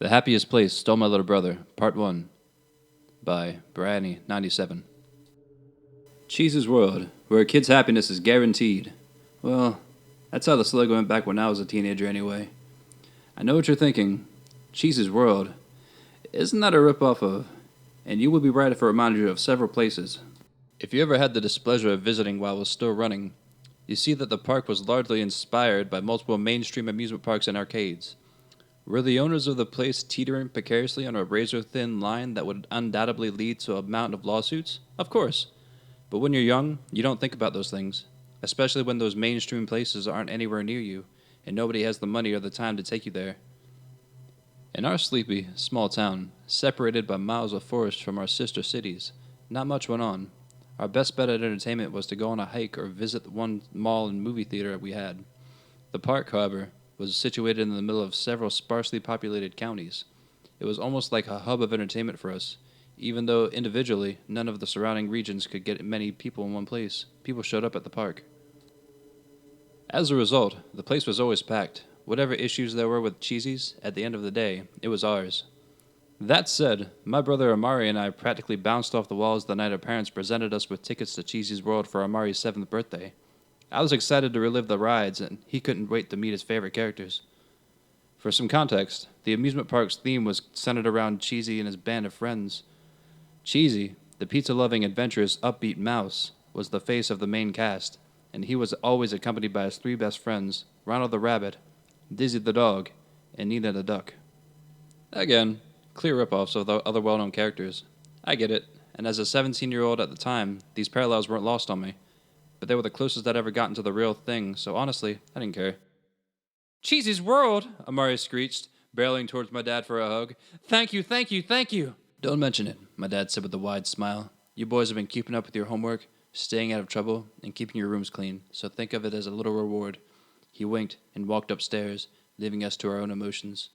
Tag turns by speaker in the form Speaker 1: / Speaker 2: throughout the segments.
Speaker 1: The Happiest Place Stole My Little Brother, Part 1, by Brani97. Cheese's World, where a kid's happiness is guaranteed. Well, that's how the slogan went back when I was a teenager anyway. I know what you're thinking. Cheese's World. Isn't that a ripoff of? And you would be right if it reminded you of several places. If you ever had the displeasure of visiting while it was still running, you see that the park was largely inspired by multiple mainstream amusement parks and arcades. Were the owners of the place teetering precariously on a razor-thin line that would undoubtedly lead to a mountain of lawsuits? Of course. But when you're young, you don't think about those things, especially when those mainstream places aren't anywhere near you, and nobody has the money or the time to take you there. In our sleepy, small town, separated by miles of forest from our sister cities, not much went on. Our best bet at entertainment was to go on a hike or visit the one mall and movie theater we had. The park, however, was situated in the middle of several sparsely populated counties. It was almost like a hub of entertainment for us, even though individually none of the surrounding regions could get many people in one place. People showed up at the park. As a result, the place was always packed. Whatever issues there were with Cheesy's, at the end of the day, it was ours. That said, my brother Amari and I practically bounced off the walls the night our parents presented us with tickets to Cheesy's World for Amari's 7th birthday. I was excited to relive the rides, and he couldn't wait to meet his favorite characters. For some context, the amusement park's theme was centered around Cheesy and his band of friends. Cheesy, the pizza-loving, adventurous, upbeat mouse, was the face of the main cast, and he was always accompanied by his 3 best friends, Ronald the rabbit, Dizzy the dog, and Nina the duck. Again, clear rip-offs of the other well-known characters. I get it, and as a 17-year-old at the time, these parallels weren't lost on me. But they were the closest I'd ever gotten to the real thing, so honestly, I didn't care. Cheesy's World, Amari screeched, barreling towards my dad for a hug. Thank you, thank you, thank you. Don't mention it, my dad said with a wide smile. You boys have been keeping up with your homework, staying out of trouble, and keeping your rooms clean, so think of it as a little reward. He winked and walked upstairs, leaving us to our own emotions.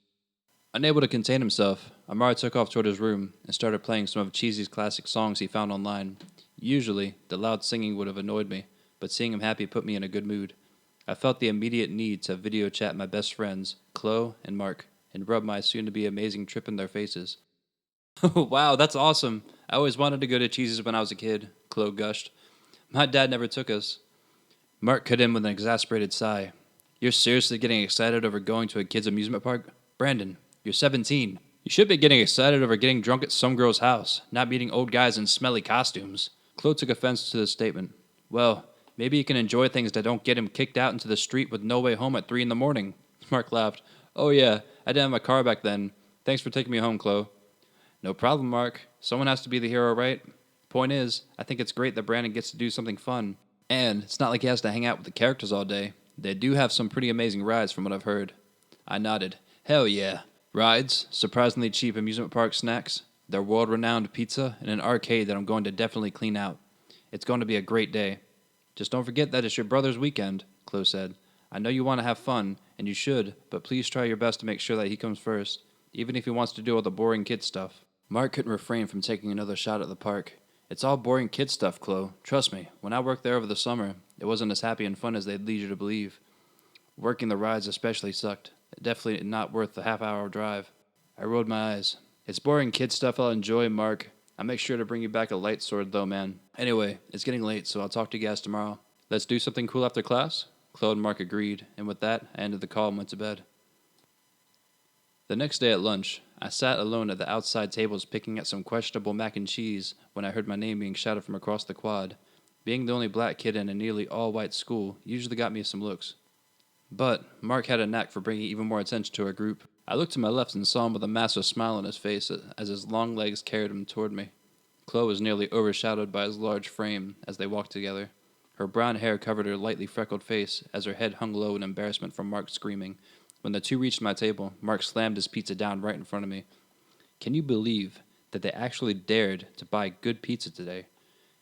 Speaker 1: Unable to contain himself, Amari took off toward his room and started playing some of Cheesy's classic songs he found online. Usually, the loud singing would have annoyed me, but seeing him happy put me in a good mood. I felt the immediate need to video chat my best friends, Chloe and Mark, and rub my soon-to-be amazing trip in their faces. Wow, that's awesome. I always wanted to go to Cheese's when I was a kid, Chloe gushed. My dad never took us. Mark cut in with an exasperated sigh. You're seriously getting excited over going to a kid's amusement park? Brandon, you're 17. You should be getting excited over getting drunk at some girl's house, not meeting old guys in smelly costumes. Chloe took offense to this statement. Well, maybe he can enjoy things that don't get him kicked out into the street with no way home at 3 in the morning. Mark laughed. Oh yeah, I didn't have my car back then. Thanks for taking me home, Chloe. No problem, Mark. Someone has to be the hero, right? Point is, I think it's great that Brandon gets to do something fun. And it's not like he has to hang out with the characters all day. They do have some pretty amazing rides from what I've heard. I nodded. Hell yeah. Rides, surprisingly cheap amusement park snacks, their world-renowned pizza, and an arcade that I'm going to definitely clean out. It's going to be a great day. Just don't forget that it's your brother's weekend, Chloe said. I know you want to have fun, and you should, but please try your best to make sure that he comes first, even if he wants to do all the boring kid stuff. Mark couldn't refrain from taking another shot at the park. It's all boring kid stuff, Chloe. Trust me, when I worked there over the summer, it wasn't as happy and fun as they'd lead you to believe. Working the rides especially sucked. Definitely not worth the half-hour drive. I rolled my eyes. It's boring kid stuff I'll enjoy, Mark. I'll make sure to bring you back a light sword, though, man. Anyway, it's getting late, so I'll talk to you guys tomorrow. Let's do something cool after class? Chloe and Mark agreed, and with that, I ended the call and went to bed. The next day at lunch, I sat alone at the outside tables picking at some questionable mac and cheese when I heard my name being shouted from across the quad. Being the only black kid in a nearly all-white school usually got me some looks. But Mark had a knack for bringing even more attention to our group. I looked to my left and saw him with a massive smile on his face as his long legs carried him toward me. Chloe was nearly overshadowed by his large frame as they walked together. Her brown hair covered her lightly freckled face as her head hung low in embarrassment from Mark screaming. When the two reached my table, Mark slammed his pizza down right in front of me. Can you believe that they actually dared to buy good pizza today?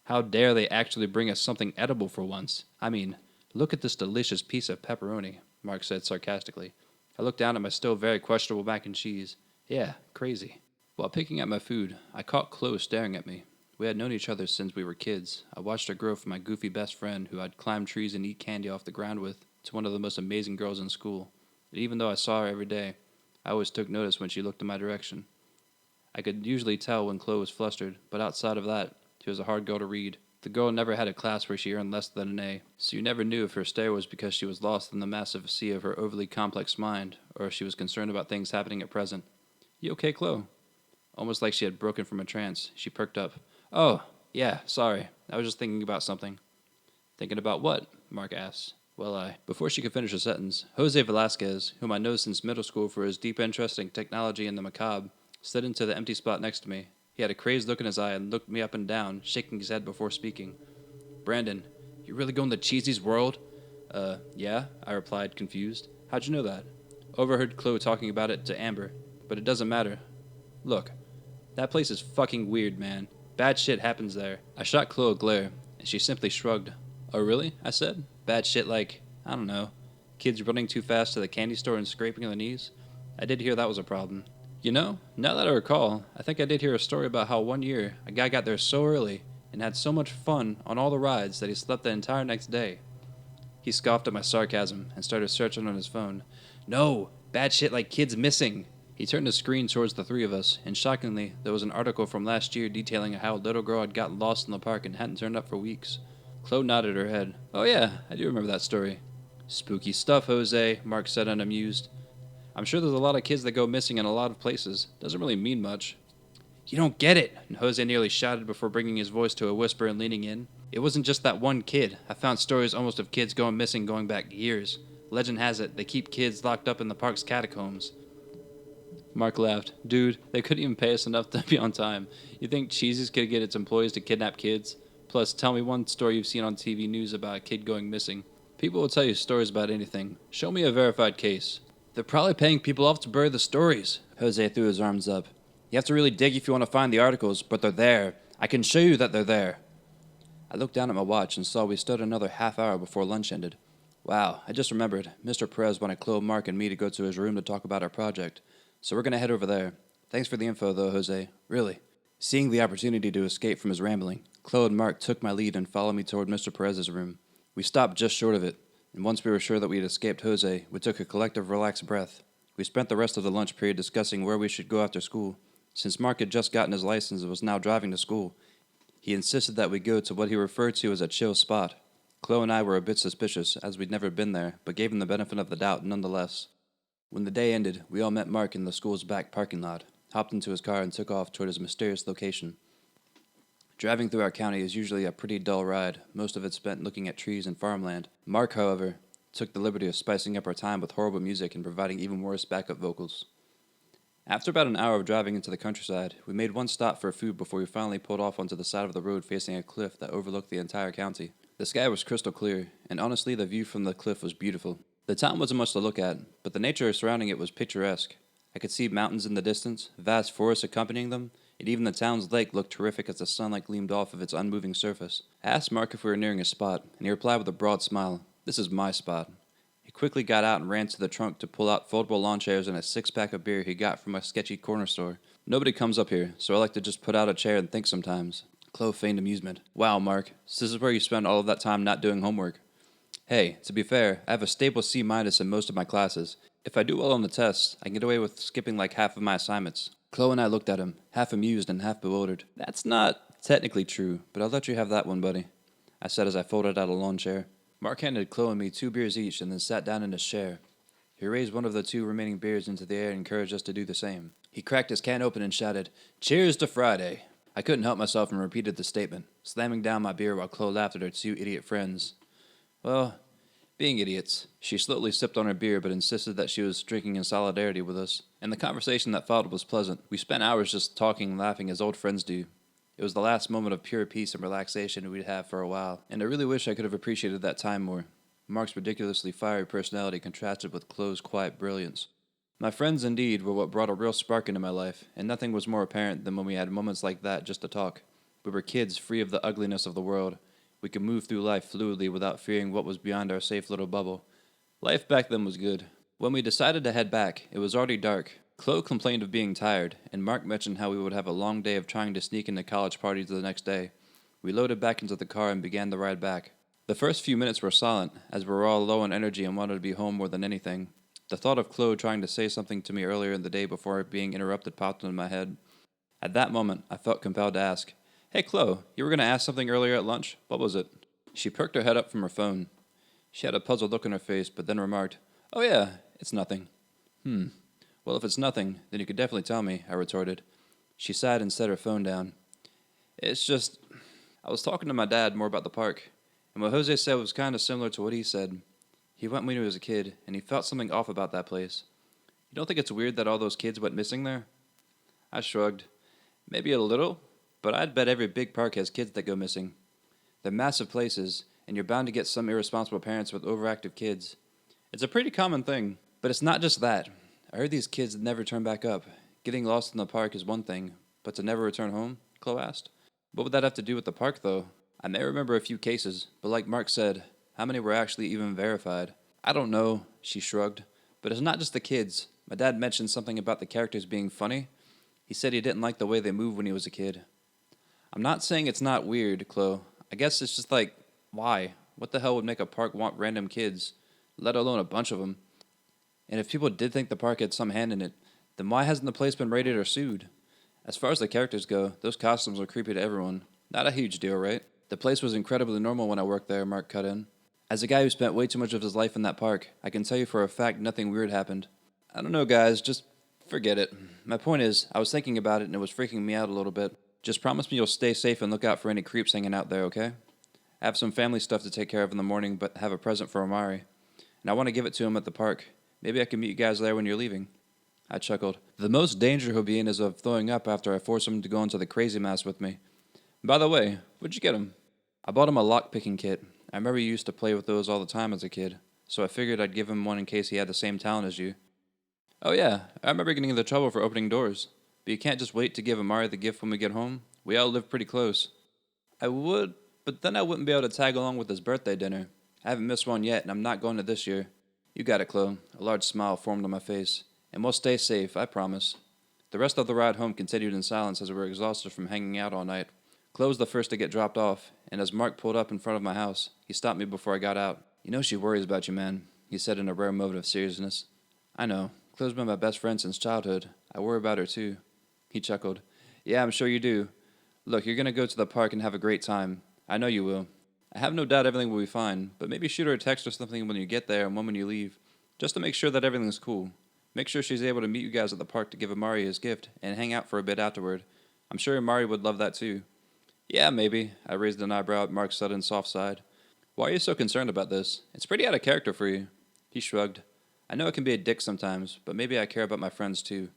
Speaker 1: How dare they actually bring us something edible for once? I mean, look at this delicious piece of pepperoni, Mark said sarcastically. I looked down at my still very questionable mac and cheese. Yeah, crazy. While picking at my food, I caught Chloe staring at me. We had known each other since we were kids. I watched her grow from my goofy best friend who I'd climb trees and eat candy off the ground with to one of the most amazing girls in school. And even though I saw her every day, I always took notice when she looked in my direction. I could usually tell when Chloe was flustered, but outside of that, she was a hard girl to read. The girl never had a class where she earned less than an A, so you never knew if her stare was because she was lost in the massive sea of her overly complex mind, or if she was concerned about things happening at present. You okay, Chloe? Almost like she had broken from a trance, she perked up. Oh, yeah, sorry. I was just thinking about something. Thinking about what? Mark asked. Before she could finish her sentence, Jose Velasquez, whom I know since middle school for his deep interest in technology and the macabre, slid into the empty spot next to me. He had a crazed look in his eye and looked me up and down, shaking his head before speaking. Brandon, you really going to Cheesy's world? Yeah, I replied, confused. How'd you know that? Overheard Chloe talking about it to Amber, but it doesn't matter. Look, that place is fucking weird, man. Bad shit happens there. I shot Chloe a glare, and she simply shrugged. Oh, really? I said. Bad shit like, I don't know, kids running too fast to the candy store and scraping their knees? I did hear that was a problem. You know, now that I recall, I think I did hear a story about how one year a guy got there so early and had so much fun on all the rides that he slept the entire next day. He scoffed at my sarcasm and started searching on his phone. No, bad shit like kids missing. He turned the screen towards the three of us, and shockingly, there was an article from last year detailing how a little girl had gotten lost in the park and hadn't turned up for weeks. Chloe nodded her head. Oh yeah, I do remember that story. Spooky stuff, Jose, Mark said unamused. I'm sure there's a lot of kids that go missing in a lot of places. Doesn't really mean much. You don't get it, and Jose nearly shouted before bringing his voice to a whisper and leaning in. It wasn't just that one kid. I found stories almost of kids going missing going back years. Legend has it, they keep kids locked up in the park's catacombs. Mark laughed. Dude, they couldn't even pay us enough to be on time. You think Cheesy's could get its employees to kidnap kids? Plus, tell me one story you've seen on TV news about a kid going missing. People will tell you stories about anything. Show me a verified case. They're probably paying people off to bury the stories. Jose threw his arms up. You have to really dig if you want to find the articles, but they're there. I can show you that they're there. I looked down at my watch and saw we stood another half hour before lunch ended. Wow, I just remembered. Mr. Perez wanted Chloe, Mark, and me to go to his room to talk about our project. So we're going to head over there. Thanks for the info, though, Jose. Really. Seeing the opportunity to escape from his rambling, Chloe and Mark took my lead and followed me toward Mr. Perez's room. We stopped just short of it, and once we were sure that we had escaped Jose, we took a collective relaxed breath. We spent the rest of the lunch period discussing where we should go after school. Since Mark had just gotten his license and was now driving to school, he insisted that we go to what he referred to as a chill spot. Chloe and I were a bit suspicious, as we'd never been there, but gave him the benefit of the doubt nonetheless. When the day ended, we all met Mark in the school's back parking lot, hopped into his car, and took off toward his mysterious location. Driving through our county is usually a pretty dull ride, most of it spent looking at trees and farmland. Mark, however, took the liberty of spicing up our time with horrible music and providing even worse backup vocals. After about an hour of driving into the countryside, we made one stop for food before we finally pulled off onto the side of the road facing a cliff that overlooked the entire county. The sky was crystal clear, and honestly the view from the cliff was beautiful. The town wasn't much to look at, but the nature surrounding it was picturesque. I could see mountains in the distance, vast forests accompanying them, and even the town's lake looked terrific as the sunlight gleamed off of its unmoving surface. I asked Mark if we were nearing a spot, and he replied with a broad smile, "This is my spot." He quickly got out and ran to the trunk to pull out foldable lawn chairs and a six-pack of beer he got from a sketchy corner store. Nobody comes up here, so I like to just put out a chair and think sometimes. Chloe feigned amusement. Wow, Mark, so this is where you spend all of that time not doing homework. Hey, to be fair, I have a stable C- in most of my classes. If I do well on the tests, I can get away with skipping like half of my assignments. Chloe and I looked at him, half amused and half bewildered. That's not technically true, but I'll let you have that one, buddy, I said as I folded out a lawn chair. Mark handed Chloe and me 2 beers each and then sat down in his chair. He raised one of the 2 remaining beers into the air and encouraged us to do the same. He cracked his can open and shouted, "Cheers to Friday." I couldn't help myself and repeated the statement, slamming down my beer while Chloe laughed at her 2 idiot friends. Well, being idiots. She slowly sipped on her beer but insisted that she was drinking in solidarity with us, and the conversation that followed was pleasant. We spent hours just talking and laughing as old friends do. It was the last moment of pure peace and relaxation we'd have for a while, and I really wish I could have appreciated that time more. Mark's ridiculously fiery personality contrasted with Chloe's quiet brilliance. My friends, indeed, were what brought a real spark into my life, and nothing was more apparent than when we had moments like that just to talk. We were kids free of the ugliness of the world. We could move through life fluidly without fearing what was beyond our safe little bubble. Life back then was good. When we decided to head back, it was already dark. Chloe complained of being tired, and Mark mentioned how we would have a long day of trying to sneak into college parties the next day. We loaded back into the car and began the ride back. The first few minutes were silent, as we were all low on energy and wanted to be home more than anything. The thought of Chloe trying to say something to me earlier in the day before being interrupted popped into my head. At that moment, I felt compelled to ask, "Hey, Chloe, you were going to ask something earlier at lunch? What was it?" She perked her head up from her phone. She had a puzzled look on her face, but then remarked, "Oh yeah, it's nothing." Well, if it's nothing, then you could definitely tell me," I retorted. She sighed and set her phone down. "It's just, I was talking to my dad more about the park, and what Jose said was kind of similar to what he said. He went when he was a kid, and he felt something off about that place. You don't think it's weird that all those kids went missing there?" I shrugged. "Maybe a little, but I'd bet every big park has kids that go missing. They're massive places, and you're bound to get some irresponsible parents with overactive kids. It's a pretty common thing, but it's not just that. I heard these kids never turn back up. Getting lost in the park is one thing, but to never return home?" Chloe asked. "What would that have to do with the park, though? I may remember a few cases, but like Mark said, how many were actually even verified?" "I don't know," she shrugged, "but it's not just the kids. My dad mentioned something about the characters being funny. He said he didn't like the way they moved when he was a kid." "I'm not saying it's not weird, Chloe. I guess it's just like, why? What the hell would make a park want random kids, let alone a bunch of them? And if people did think the park had some hand in it, then why hasn't the place been raided or sued? As far as the characters go, those costumes are creepy to everyone. Not a huge deal, right?" "The place was incredibly normal when I worked there," Mark cut in. "As a guy who spent way too much of his life in that park, I can tell you for a fact nothing weird happened." "I don't know, guys. Just forget it. My point is, I was thinking about it and it was freaking me out a little bit. Just promise me you'll stay safe and look out for any creeps hanging out there, okay? I have some family stuff to take care of in the morning, but have a present for Omari, and I want to give it to him at the park. Maybe I can meet you guys there when you're leaving." I chuckled. "The most danger he'll be in is of throwing up after I force him to go into the crazy mass with me. By the way, what'd you get him?" "I bought him a lock-picking kit. I remember you used to play with those all the time as a kid, so I figured I'd give him one in case he had the same talent as you." "Oh yeah, I remember getting into trouble for opening doors. But you can't just wait to give Amari the gift when we get home. We all live pretty close." "I would, but then I wouldn't be able to tag along with his birthday dinner. I haven't missed one yet, and I'm not going to this year." "You got it, Chloe." A large smile formed on my face. "And we'll stay safe, I promise." The rest of the ride home continued in silence as we were exhausted from hanging out all night. Chloe was the first to get dropped off, and as Mark pulled up in front of my house, he stopped me before I got out. "You know she worries about you, man," he said in a rare moment of seriousness. "I know. Chloe's been my best friend since childhood. I worry about her, too." He chuckled. "Yeah, I'm sure you do. Look, you're going to go to the park and have a great time. I know you will. I have no doubt everything will be fine, but maybe shoot her a text or something when you get there and one when you leave, just to make sure that everything's cool. Make sure she's able to meet you guys at the park to give Amari his gift and hang out for a bit afterward. I'm sure Amari would love that too." "Yeah, maybe." I raised an eyebrow at Mark's sudden soft side. "Why are you so concerned about this? It's pretty out of character for you." He shrugged. "I know it can be a dick sometimes, but maybe I care about my friends too."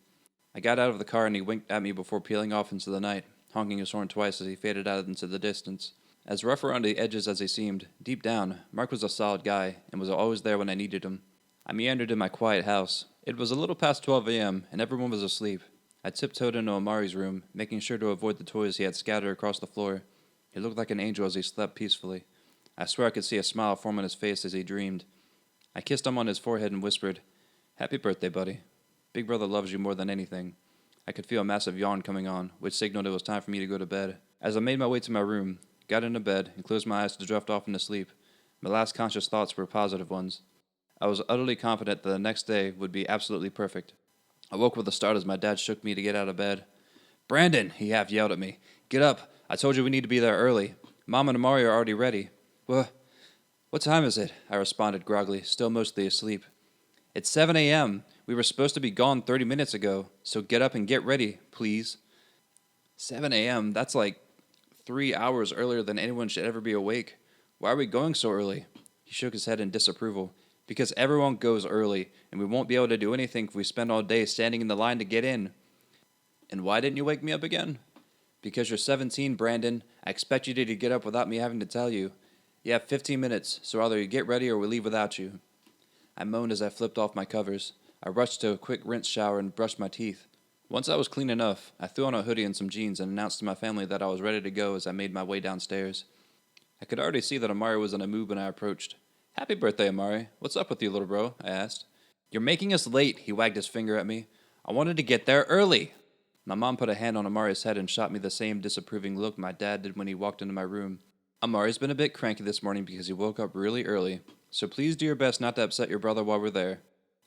Speaker 1: I got out of the car and he winked at me before peeling off into the night, honking his horn twice as he faded out into the distance. As rough around the edges as he seemed, deep down, Mark was a solid guy and was always there when I needed him. I meandered in my quiet house. It was a little past 12 a.m., and everyone was asleep. I tiptoed into Amari's room, making sure to avoid the toys he had scattered across the floor. He looked like an angel as he slept peacefully. I swear I could see a smile form on his face as he dreamed. I kissed him on his forehead and whispered, "Happy birthday, buddy. Big brother loves you more than anything." I could feel a massive yawn coming on, which signaled it was time for me to go to bed. As I made my way to my room, got into bed, and closed my eyes to drift off into sleep, my last conscious thoughts were positive ones. I was utterly confident that the next day would be absolutely perfect. I woke with a start as my dad shook me to get out of bed. "Brandon," he half yelled at me. "Get up. I told you we need to be there early. Mom and Amari are already ready." What time is it?" I responded groggily, still mostly asleep. "It's 7 a.m. We were supposed to be gone 30 minutes ago, so get up and get ready, please." 7 a.m.? That's like 3 hours earlier than anyone should ever be awake. Why are we going so early? He shook his head in disapproval. "Because everyone goes early, and we won't be able to do anything if we spend all day standing in the line to get in." "And why didn't you wake me up again?" "Because you're 17, Brandon. I expect you to get up without me having to tell you. You have 15 minutes, so either you get ready or we leave without you." I moaned as I flipped off my covers. I rushed to a quick rinse shower and brushed my teeth. Once I was clean enough, I threw on a hoodie and some jeans and announced to my family that I was ready to go as I made my way downstairs. I could already see that Amari was in a mood when I approached. "Happy birthday, Amari. What's up with you, little bro?" I asked. "You're making us late," he wagged his finger at me. "I wanted to get there early." My mom put a hand on Amari's head and shot me the same disapproving look my dad did when he walked into my room. "Amari's been a bit cranky this morning because he woke up really early, so please do your best not to upset your brother while we're there."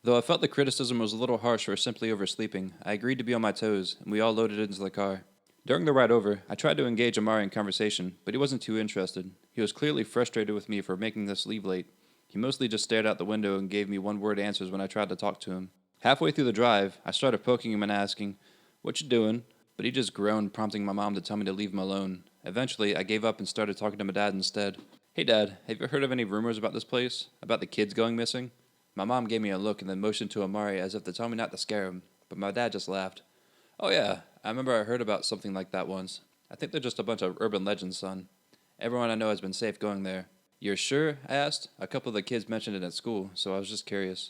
Speaker 1: Though I felt the criticism was a little harsh for simply oversleeping, I agreed to be on my toes, and we all loaded into the car. During the ride over, I tried to engage Amari in conversation, but he wasn't too interested. He was clearly frustrated with me for making this leave late. He mostly just stared out the window and gave me one-word answers when I tried to talk to him. Halfway through the drive, I started poking him and asking, "What you doing?" But he just groaned, prompting my mom to tell me to leave him alone. Eventually, I gave up and started talking to my dad instead. "Hey Dad, have you heard of any rumors about this place? About the kids going missing?" My mom gave me a look and then motioned to Amari as if to tell me not to scare him, but my dad just laughed. "Oh yeah, I remember I heard about something like that once. I think they're just a bunch of urban legends, son. Everyone I know has been safe going there." "You're sure?" I asked. A couple of the kids mentioned it at school, so I was just curious.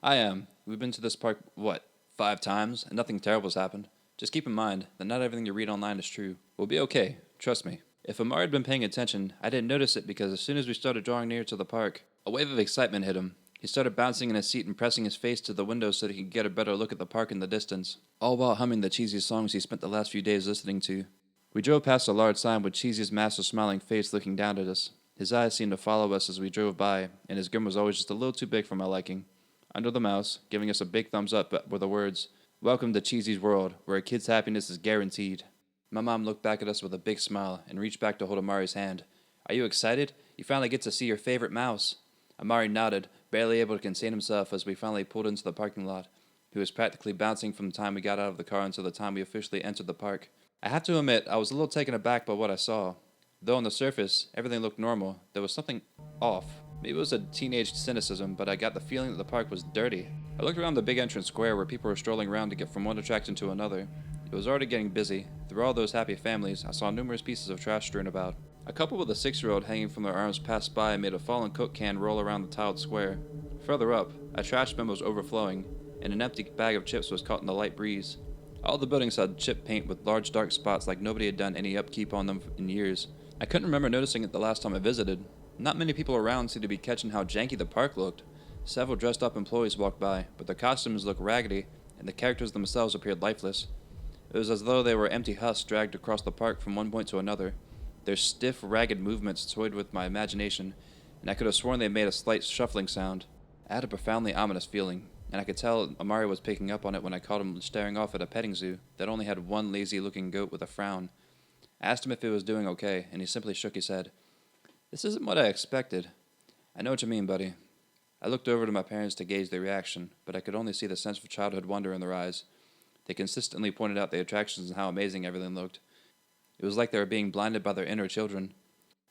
Speaker 1: "I am. We've been to this park, 5 times, and nothing terrible's happened. Just keep in mind that not everything you read online is true. We'll be okay, trust me." If Amar had been paying attention, I didn't notice it because as soon as we started drawing near to the park, a wave of excitement hit him. He started bouncing in his seat and pressing his face to the window so that he could get a better look at the park in the distance, all while humming the cheesy songs he spent the last few days listening to. We drove past a large sign with Cheesy's massive smiling face looking down at us. His eyes seemed to follow us as we drove by, and his grin was always just a little too big for my liking. Under the mouse, giving us a big thumbs up were the words, "Welcome to Cheesy's world, where a kid's happiness is guaranteed." My mom looked back at us with a big smile and reached back to hold Amari's hand. "Are you excited? You finally get to see your favorite mouse." Amari nodded, barely able to contain himself as we finally pulled into the parking lot. He was practically bouncing from the time we got out of the car until the time we officially entered the park. I have to admit, I was a little taken aback by what I saw. Though on the surface, everything looked normal, there was something off. Maybe it was a teenage cynicism, but I got the feeling that the park was dirty. I looked around the big entrance square where people were strolling around to get from one attraction to another. It was already getting busy. Through all those happy families, I saw numerous pieces of trash strewn about. A couple with a 6-year-old hanging from their arms passed by and made a fallen Coke can roll around the tiled square. Further up, a trash bin was overflowing, and an empty bag of chips was caught in the light breeze. All the buildings had chip paint with large dark spots like nobody had done any upkeep on them in years. I couldn't remember noticing it the last time I visited. Not many people around seemed to be catching how janky the park looked. Several dressed up employees walked by, but their costumes looked raggedy, and the characters themselves appeared lifeless. It was as though they were empty husks dragged across the park from one point to another. Their stiff, ragged movements toyed with my imagination, and I could have sworn they made a slight shuffling sound. I had a profoundly ominous feeling, and I could tell Amari was picking up on it when I caught him staring off at a petting zoo that only had one lazy-looking goat with a frown. I asked him if he was doing okay, and he simply shook his head. "This isn't what I expected." "I know what you mean, buddy." I looked over to my parents to gauge their reaction, but I could only see the sense of childhood wonder in their eyes. They consistently pointed out the attractions and how amazing everything looked. It was like they were being blinded by their inner children.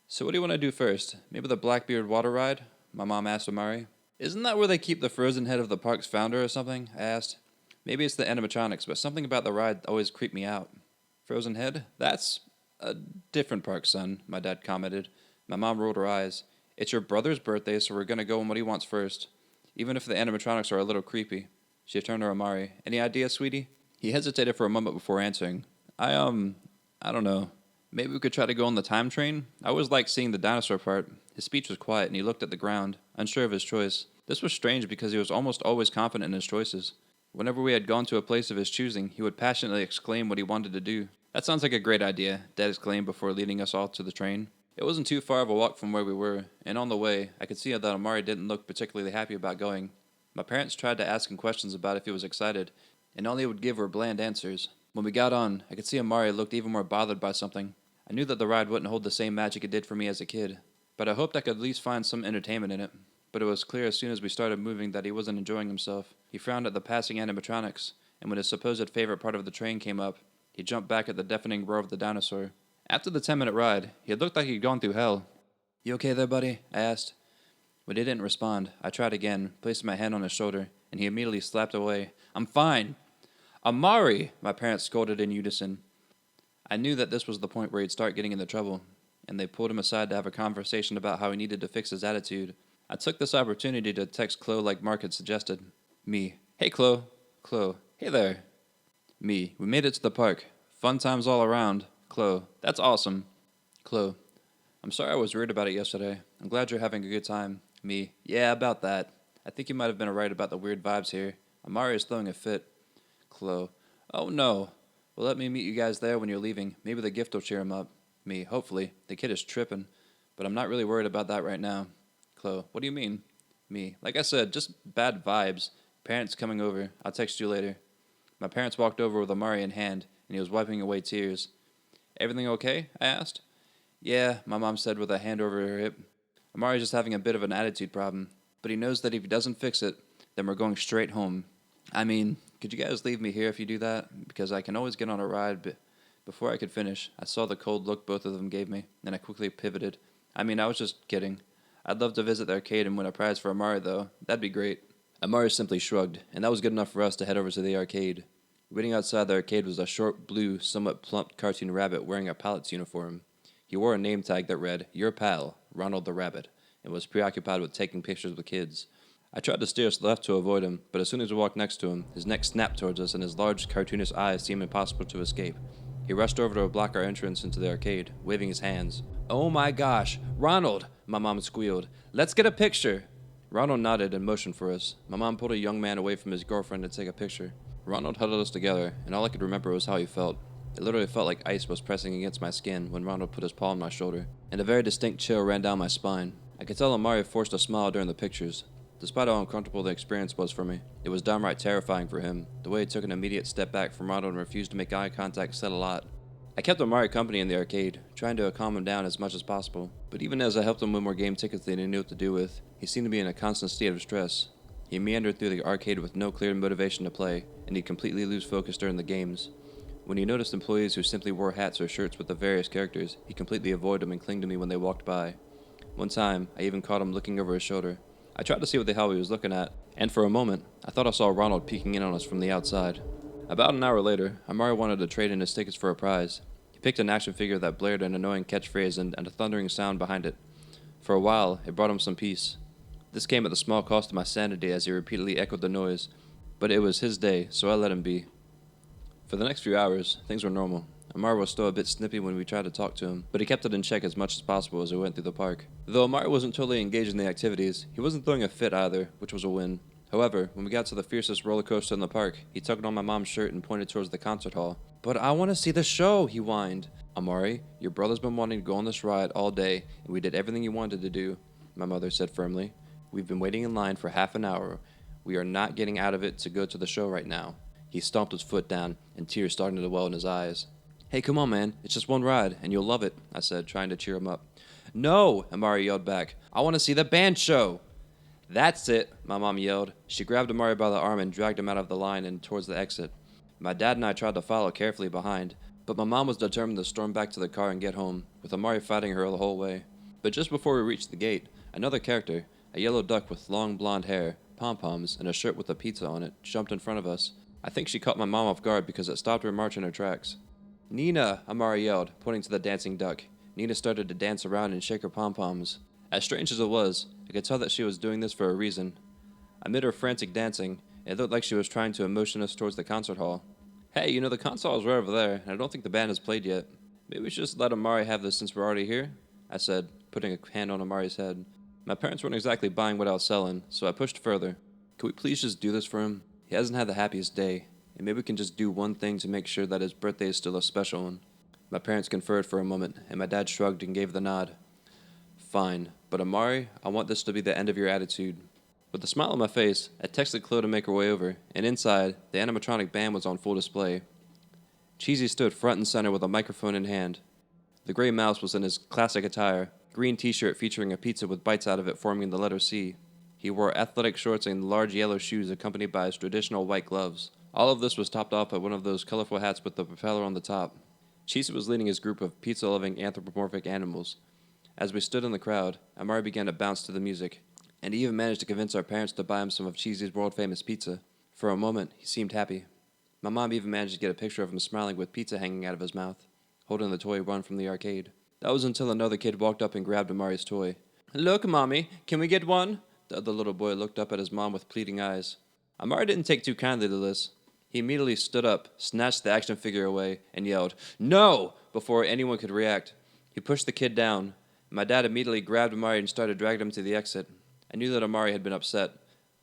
Speaker 1: "So what do you want to do first? Maybe the Blackbeard water ride?" my mom asked Amari. "Isn't that where they keep the frozen head of the park's founder or something?" I asked. "Maybe it's the animatronics, but something about the ride always creeped me out." "Frozen head? That's a different park, son," my dad commented. My mom rolled her eyes. "It's your brother's birthday, so we're going to go on what he wants first, even if the animatronics are a little creepy." She turned to Amari. "Any idea, sweetie?" He hesitated for a moment before answering. I don't know. Maybe we could try to go on the time train? I always liked seeing the dinosaur part." His speech was quiet, and he looked at the ground, unsure of his choice. This was strange because he was almost always confident in his choices. Whenever we had gone to a place of his choosing, he would passionately exclaim what he wanted to do. "That sounds like a great idea," Dad exclaimed before leading us all to the train. It wasn't too far of a walk from where we were, and on the way, I could see that Amari didn't look particularly happy about going. My parents tried to ask him questions about if he was excited, and all he would give were bland answers. When we got on, I could see Amari looked even more bothered by something. I knew that the ride wouldn't hold the same magic it did for me as a kid, but I hoped I could at least find some entertainment in it. But it was clear as soon as we started moving that he wasn't enjoying himself. He frowned at the passing animatronics, and when his supposed favorite part of the train came up, he jumped back at the deafening roar of the dinosaur. After the 10-minute ride, he had looked like he'd gone through hell. "You okay there, buddy?" I asked. When he didn't respond, I tried again, placing my hand on his shoulder, and he immediately slapped away. "I'm fine." "Amari!" my parents scolded in unison. I knew that this was the point where he'd start getting into trouble, and they pulled him aside to have a conversation about how he needed to fix his attitude. I took this opportunity to text Chloe like Mark had suggested. Me. "Hey, Chloe." Chloe. "Hey there." Me. "We made it to the park. Fun times all around." Chloe. "That's awesome." Chloe. "I'm sorry I was weird about it yesterday. I'm glad you're having a good time." Me. "Yeah, about that. I think you might have been right about the weird vibes here. Amari is throwing a fit." Chloe. "Oh no. Well, let me meet you guys there when you're leaving. Maybe the gift will cheer him up." Me. "Hopefully. The kid is tripping. But I'm not really worried about that right now." Chloe. "What do you mean?" Me. "Like I said, just bad vibes. Parents coming over. I'll text you later. My parents walked over with Amari in hand, and he was wiping away tears. Everything okay? I asked. Yeah, my mom said with a hand over her hip. Amari's just having a bit of an attitude problem, but he knows that if he doesn't fix it, then we're going straight home. I mean, could you guys leave me here if you do that? Because I can always get on a ride, but before I could finish, I saw the cold look both of them gave me, and I quickly pivoted. I mean, I was just kidding. I'd love to visit the arcade and win a prize for Amari, though. That'd be great. Amari simply shrugged, and that was good enough for us to head over to the arcade. Waiting outside the arcade was a short, blue, somewhat plump cartoon rabbit wearing a pilot's uniform. He wore a name tag that read, Your Pal, Ronald the Rabbit, and was preoccupied with taking pictures with kids. I tried to steer us left to avoid him, but as soon as we walked next to him, his neck snapped towards us and his large, cartoonish eyes seemed impossible to escape. He rushed over to block our entrance into the arcade, waving his hands. Oh my gosh, Ronald, my mom squealed. Let's get a picture. Ronald nodded and motioned for us. My mom pulled a young man away from his girlfriend to take a picture. Ronald huddled us together, and all I could remember was how he felt. It literally felt like ice was pressing against my skin when Ronald put his paw on my shoulder, and a very distinct chill ran down my spine. I could tell Amari forced a smile during the pictures. Despite how uncomfortable the experience was for me, it was downright terrifying for him. The way he took an immediate step back from Ronald and refused to make eye contact said a lot. I kept Amari company in the arcade, trying to calm him down as much as possible, but even as I helped him win more game tickets than he knew what to do with, he seemed to be in a constant state of stress. He meandered through the arcade with no clear motivation to play, and he'd completely lose focus during the games. When he noticed employees who simply wore hats or shirts with the various characters, he completely avoided them and clinged to me when they walked by. One time, I even caught him looking over his shoulder. I tried to see what the hell he was looking at, and for a moment, I thought I saw Ronald peeking in on us from the outside. About an hour later, Amari wanted to trade in his tickets for a prize. He picked an action figure that blared an annoying catchphrase and a thundering sound behind it. For a while, it brought him some peace. This came at the small cost of my sanity as he repeatedly echoed the noise, but it was his day, so I let him be. For the next few hours, things were normal. Amari was still a bit snippy when we tried to talk to him, but he kept it in check as much as possible as we went through the park. Though Amari wasn't totally engaged in the activities, he wasn't throwing a fit either, which was a win. However, when we got to the fiercest roller coaster in the park, he tugged on my mom's shirt and pointed towards the concert hall. But I want to see the show, he whined. Amari, your brother's been wanting to go on this ride all day, and we did everything he wanted to do, my mother said firmly. We've been waiting in line for half an hour. We are not getting out of it to go to the show right now. He stomped his foot down, and tears started to well in his eyes. Hey, come on, man. It's just one ride, and you'll love it, I said, trying to cheer him up. No, Amari yelled back. I want to see the band show. That's it, my mom yelled. She grabbed Amari by the arm and dragged him out of the line and towards the exit. My dad and I tried to follow carefully behind, but my mom was determined to storm back to the car and get home, with Amari fighting her the whole way. But just before we reached the gate, another character, a yellow duck with long blonde hair, pom-poms, and a shirt with a pizza on it, jumped in front of us. I think she caught my mom off guard because it stopped her march in her tracks. Nina, Amari yelled, pointing to the dancing duck. Nina started to dance around and shake her pom-poms. As strange as it was, I could tell that she was doing this for a reason. Amid her frantic dancing, it looked like she was trying to motion us towards the concert hall. Hey, the concert hall is right over there, and I don't think the band has played yet. Maybe we should just let Amari have this since we're already here? I said, putting a hand on Amari's head. My parents weren't exactly buying what I was selling, so I pushed further. Could we please just do this for him? He hasn't had the happiest day, and maybe we can just do one thing to make sure that his birthday is still a special one. My parents conferred for a moment, and my dad shrugged and gave the nod. Fine, but Amari, I want this to be the end of your attitude. With a smile on my face, I texted Chloe to make her way over, and inside, the animatronic band was on full display. Cheesy stood front and center with a microphone in hand. The gray mouse was in his classic attire, green t-shirt featuring a pizza with bites out of it forming the letter C. He wore athletic shorts and large yellow shoes accompanied by his traditional white gloves. All of this was topped off by one of those colorful hats with the propeller on the top. Cheesy was leading his group of pizza-loving anthropomorphic animals. As we stood in the crowd, Amari began to bounce to the music, and he even managed to convince our parents to buy him some of Cheesy's world-famous pizza. For a moment, he seemed happy. My mom even managed to get a picture of him smiling with pizza hanging out of his mouth, holding the toy run from the arcade. That was until another kid walked up and grabbed Amari's toy. Look, Mommy, can we get one? The other little boy looked up at his mom with pleading eyes. Amari didn't take too kindly to this. He immediately stood up, snatched the action figure away, and yelled, "No!" before anyone could react. He pushed the kid down. My dad immediately grabbed Amari and started dragging him to the exit. I knew that Amari had been upset,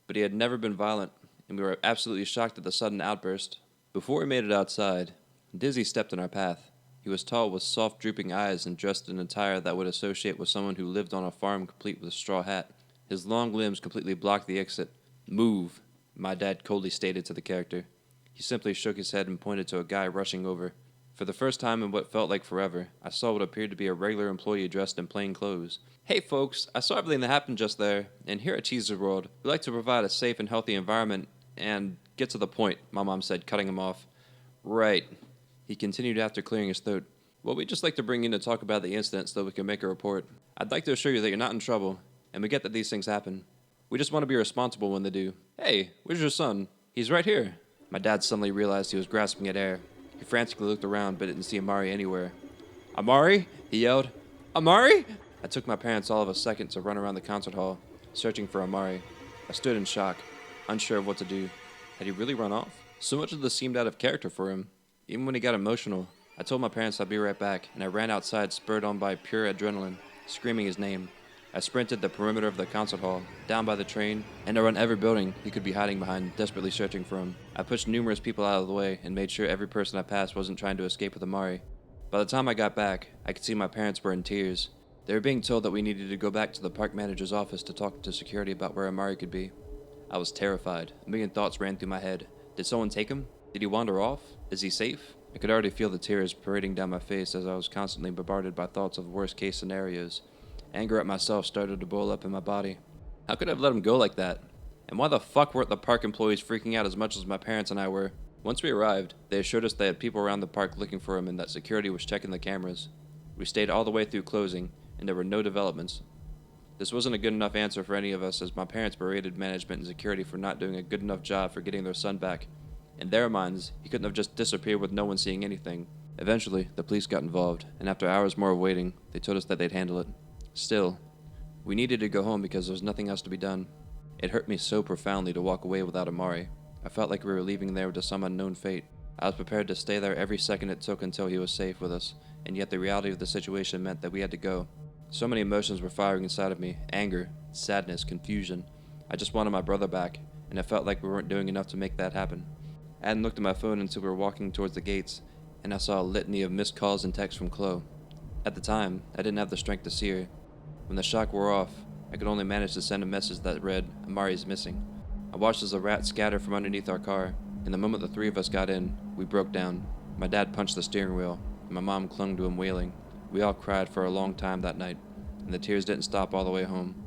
Speaker 1: but he had never been violent, and we were absolutely shocked at the sudden outburst. Before we made it outside, Dizzy stepped in our path. He was tall with soft drooping eyes and dressed in attire that would associate with someone who lived on a farm complete with a straw hat. His long limbs completely blocked the exit. Move, my dad coldly stated to the character. He simply shook his head and pointed to a guy rushing over. For the first time in what felt like forever, I saw what appeared to be a regular employee dressed in plain clothes. Hey folks, I saw everything that happened just there, and here at Cheese's World, we like to provide a safe and healthy environment, and get to the point, my mom said, cutting him off. Right, he continued after clearing his throat. Well, we'd just like to bring you in to talk about the incident so we can make a report. I'd like to assure you that you're not in trouble, and we get that these things happen. We just want to be responsible when they do. Hey, where's your son? He's right here. My dad suddenly realized he was grasping at air. He frantically looked around but didn't see Amari anywhere. Amari? He yelled. Amari? I took my parents all of a second to run around the concert hall, searching for Amari. I stood in shock, unsure of what to do. Had he really run off? So much of this seemed out of character for him. Even when he got emotional, I told my parents I'd be right back, and I ran outside spurred on by pure adrenaline, screaming his name. I sprinted the perimeter of the concert hall, down by the train, and around every building he could be hiding behind, desperately searching for him. I pushed numerous people out of the way and made sure every person I passed wasn't trying to escape with Amari. By the time I got back, I could see my parents were in tears. They were being told that we needed to go back to the park manager's office to talk to security about where Amari could be. I was terrified. A million thoughts ran through my head. Did someone take him? Did he wander off? Is he safe? I could already feel the tears parading down my face as I was constantly bombarded by thoughts of worst-case scenarios. Anger at myself started to boil up in my body. How could I have let him go like that? And why the fuck weren't the park employees freaking out as much as my parents and I were? Once we arrived, they assured us they had people around the park looking for him and that security was checking the cameras. We stayed all the way through closing, and there were no developments. This wasn't a good enough answer for any of us as my parents berated management and security for not doing a good enough job for getting their son back. In their minds, he couldn't have just disappeared with no one seeing anything. Eventually, the police got involved, and after hours more of waiting, they told us that they'd handle it. Still, we needed to go home because there was nothing else to be done. It hurt me so profoundly to walk away without Amari. I felt like we were leaving there to some unknown fate. I was prepared to stay there every second it took until he was safe with us, and yet the reality of the situation meant that we had to go. So many emotions were firing inside of me: anger, sadness, confusion. I just wanted my brother back, and it felt like we weren't doing enough to make that happen. I hadn't looked at my phone until we were walking towards the gates, and I saw a litany of missed calls and texts from Chloe. At the time, I didn't have the strength to see her. When the shock wore off, I could only manage to send a message that read, Amari's missing. I watched as the rats scattered from underneath our car, and the moment the three of us got in, we broke down. My dad punched the steering wheel, and my mom clung to him wailing. We all cried for a long time that night, and the tears didn't stop all the way home.